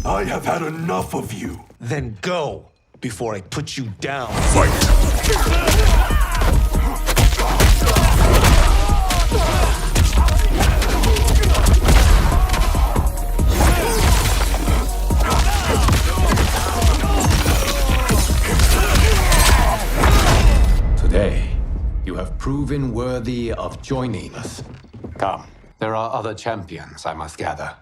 I have had enough of you. Then go, before I put you down. Fight! Today, you have proven worthy of joining us. Come, there are other champions I must gather.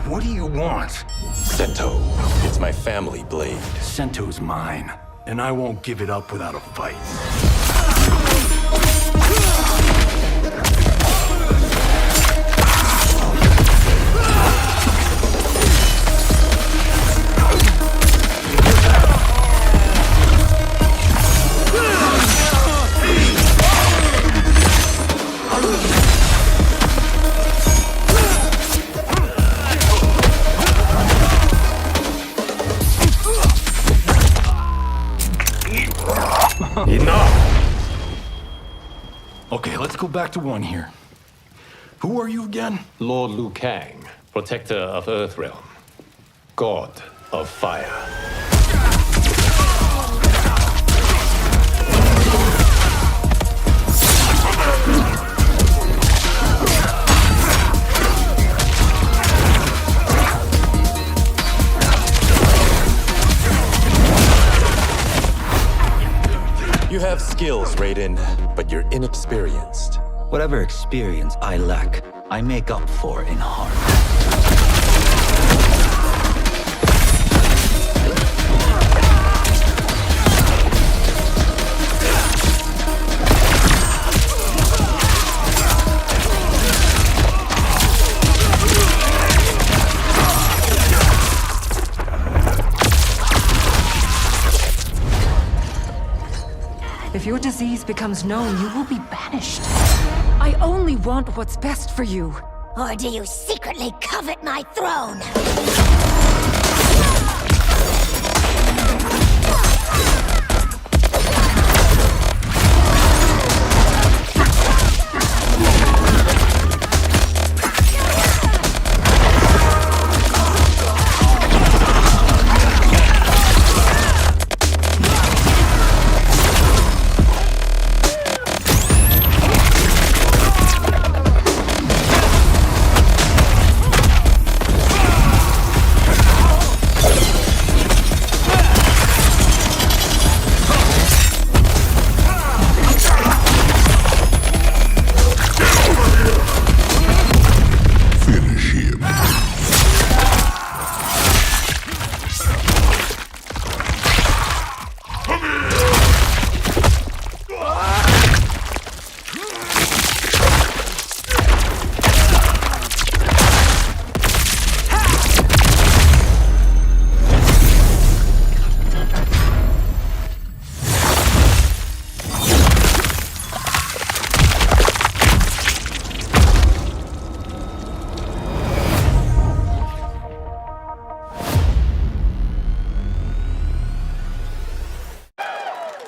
What do you want? Sento. It's my family blade. Sento's mine, and I won't give it up without a fight. Enough! Okay, let's go back to one here. Who are you again? Lord Liu Kang, protector of Earthrealm, god of fire. You have skills, Raiden, but you're inexperienced. Whatever experience I lack, I make up for in heart. If your disease becomes known, you will be banished. I only want what's best for you. Or do you secretly covet my throne?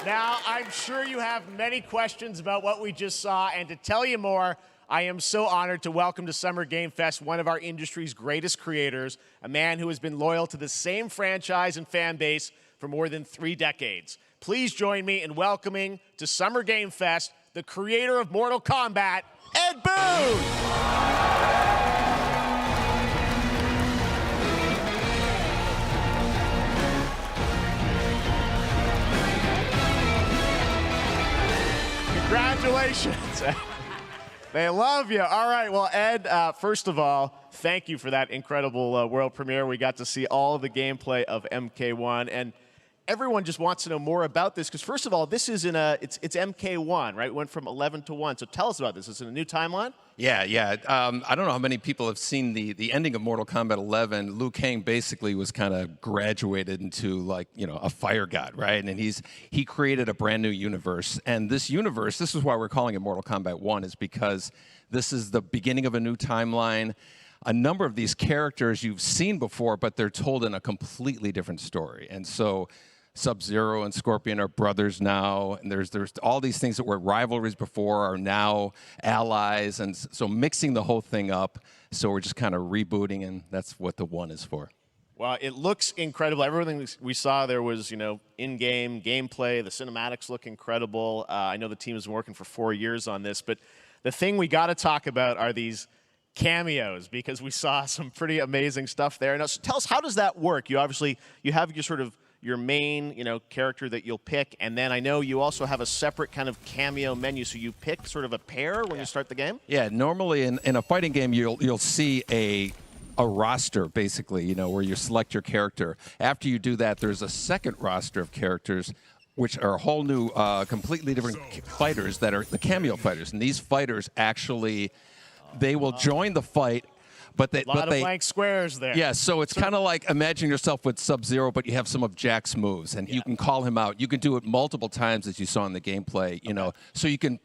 Now, I'm sure you have many questions about what we just saw, and to tell you more, I am so honored to welcome to Summer Game Fest one of our industry's greatest creators, a man who has been loyal to the same franchise and fan base for more than 3 decades. Please join me in welcoming to Summer Game Fest the creator of Mortal Kombat, Ed Boon! Congratulations. They love you. All right, well, Ed, first of all, thank you for that incredible world premiere. We got to see all of the gameplay of MK1, and everyone just wants to know more about this, because first of all, this is it's MK1, right? It went from 11 to 1. So tell us about this. Is it a new timeline? Yeah. I don't know how many people have seen the ending of Mortal Kombat 11. Liu Kang basically was kind of graduated into, like, a fire god, right? And he created a brand new universe. And this universe, this is why we're calling it Mortal Kombat 1, is because this is the beginning of a new timeline. A number of these characters you've seen before, but they're told in a completely different story. And so Sub-Zero and Scorpion are brothers now, and there's all these things that were rivalries before are now allies, and so mixing the whole thing up. So we're just kind of rebooting, and that's what the 1 is for. Well, it looks incredible. Everything we saw there was, in-game gameplay. The cinematics look incredible. I know the team has been working for 4 years on this, but the thing we got to talk about are these cameos, because we saw some pretty amazing stuff there. Now, so tell us, how does that work? You have your main, character that you'll pick, and then I know you also have a separate kind of cameo menu, so you pick sort of a pair when you start the game? Yeah, normally in a fighting game, you'll see a roster, basically, where you select your character. After you do that, there's a second roster of characters, which are a whole new, completely different fighters that are the cameo fighters. And these fighters actually, they will join the fight. But they, a lot of blank squares there. Yeah, so it's kind of like imagine yourself with Sub-Zero, but you have some of Jack's moves, and you can call him out. You can do it multiple times, as you saw in the gameplay. So you can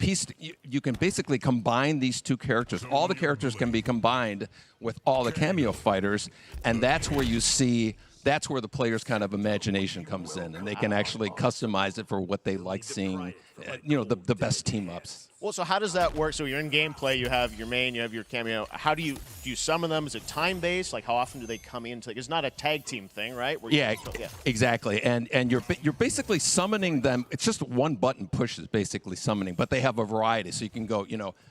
basically combine these two characters. All the characters can be combined with all the cameo fighters, and that's where you see. That's where the player's kind of imagination comes in, and they can actually customize it for what they like seeing. The best team ups. Well, so how does that work? So you're in gameplay, you have your main, you have your cameo. How do you summon them? Is it time-based? Like, how often do they come into? It's not a tag team thing, right? Exactly. And you're basically summoning them. It's just one button push is basically summoning, but they have a variety. So you can go,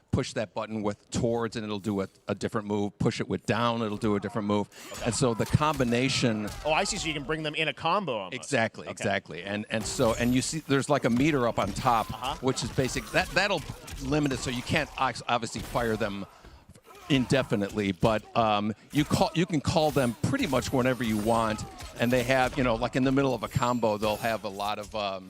push that button with towards, and it'll do a different move. Push it with down, it'll do a different move. Okay. And so the combination. Oh, I see. So you can bring them in a combo almost. Exactly. And you see, there's like a meter up on top, which is basic. That'll limit it, so you can't obviously fire them indefinitely, but you can call them pretty much whenever you want, and they have, like in the middle of a combo, they'll have a lot of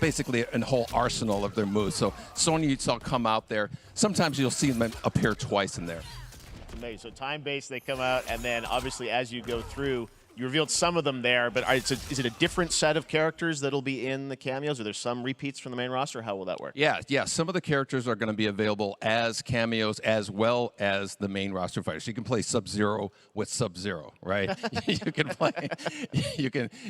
basically a whole arsenal of their moves. So Sonya, you saw come out there. Sometimes you'll see them appear twice in there. It's amazing. So time-based, they come out, and then obviously as you go through, you revealed some of them there, but is it a different set of characters that'll be in the cameos? Are there some repeats from the main roster? How will that work? Yeah. Some of the characters are going to be available as cameos as well as the main roster fighters. You can play Sub-Zero with Sub-Zero, right?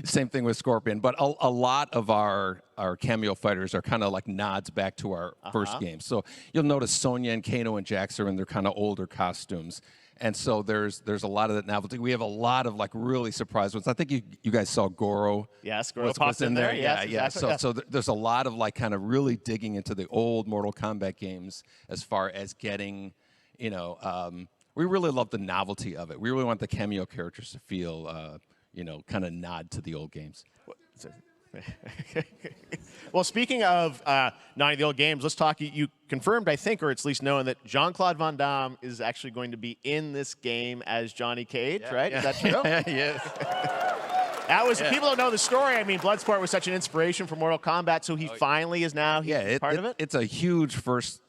Same thing with Scorpion. But a lot of our cameo fighters are kind of like nods back to our first game. So you'll notice Sonya and Kano and Jax are in their kind of older costumes. And so there's a lot of that novelty. We have a lot of really surprise ones. I think you guys saw Goro. Yes, Goro popped in there. Yeah. Exactly. So there's a lot of kind of really digging into the old Mortal Kombat games as far as getting, we really love the novelty of it. We really want the cameo characters to feel, kind of nod to the old games. Well, speaking of nodding the old games, let's talk. You confirmed, I think, or it's at least known, that Jean-Claude Van Damme is actually going to be in this game as Johnny Cage, right? Yeah. Is that true? Yes. That was people don't know the story. I mean, Bloodsport was such an inspiration for Mortal Kombat, so he finally is now part of it. It's a huge first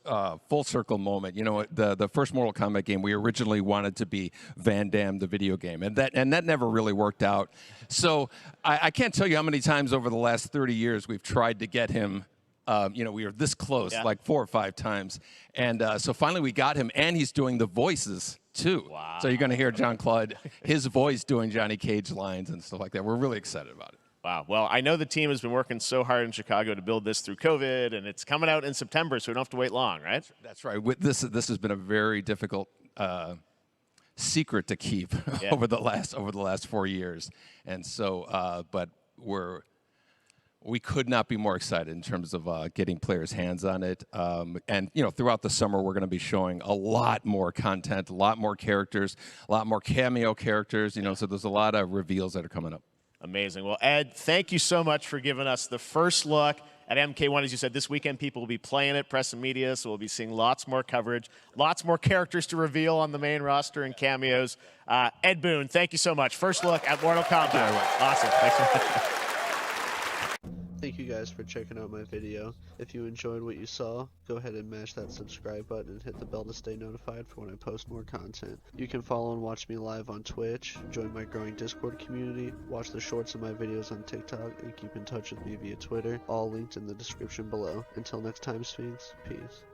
full circle moment. The first Mortal Kombat game, we originally wanted to be Van Damme, the video game, and that never really worked out. So I can't tell you how many times over the last 30 years we've tried to get him. We were this close, like 4 or 5 times, and so finally we got him, and he's doing the voices too. Wow. So you're going to hear Jean-Claude, his voice doing Johnny Cage lines and stuff like that. We're really excited about it. Wow. Well, I know the team has been working so hard in Chicago to build this through COVID, and it's coming out in September, so we don't have to wait long, right? That's right. This has been a very difficult secret to keep over the last 4 years, and so but we could not be more excited in terms of getting players' hands on it. And, throughout the summer, we're going to be showing a lot more content, a lot more characters, a lot more cameo characters, so there's a lot of reveals that are coming up. Amazing. Well, Ed, thank you so much for giving us the first look at MK1. As you said, this weekend people will be playing it, press and media, so we'll be seeing lots more coverage, lots more characters to reveal on the main roster and cameos. Ed Boon, thank you so much. First look at Mortal Kombat. Awesome. Thanks so much. thank you guys for checking out my video. If you enjoyed what you saw, go ahead and mash that subscribe button and hit the bell to stay notified for when I post more content. You can follow and watch me live on Twitch, join my growing Discord community, watch the shorts of my videos on TikTok, and keep in touch with me via Twitter, all linked in the description below. Until next time, Sphinx, peace.